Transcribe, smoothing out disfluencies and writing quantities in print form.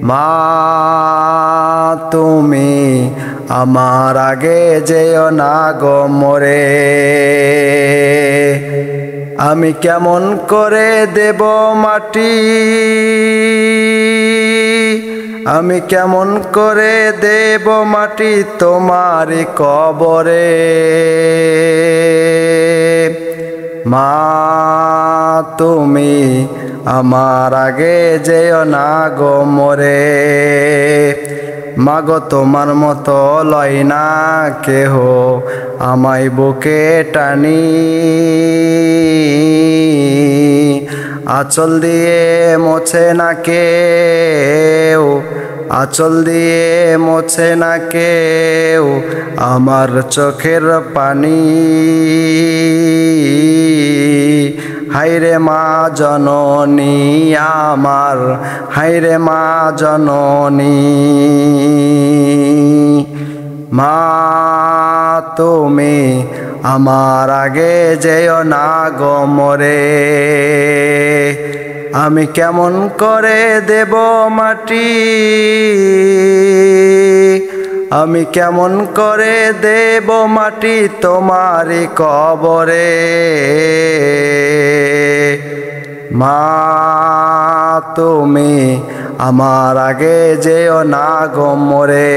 মা তুমি আমার আগে যেও না গো মরে, আমি কেমন করে দেব মাটি, আমি কেমন করে দেব মাটি তোমারি কবরে। মা তুমি আমার আগে যেও না গো মরে, মাগো তোমার মতো লয় না কেহ আমায় বুকে টানি, আঁচল দিয়ে মোছে না কেউ, আঁচল দিয়ে মোছে না কেউ আমার চোখের পানি। হায়রে মা জননী আমার, হায়রে মা জননী। মা তুমি আমার আগে যেও না গো মরে, আমি কেমন করে দেব মাটি, আমি কেমন করে দেব মাটি তোমারি কবরে। মা তুমি আমার আগে যেও না গো মরে।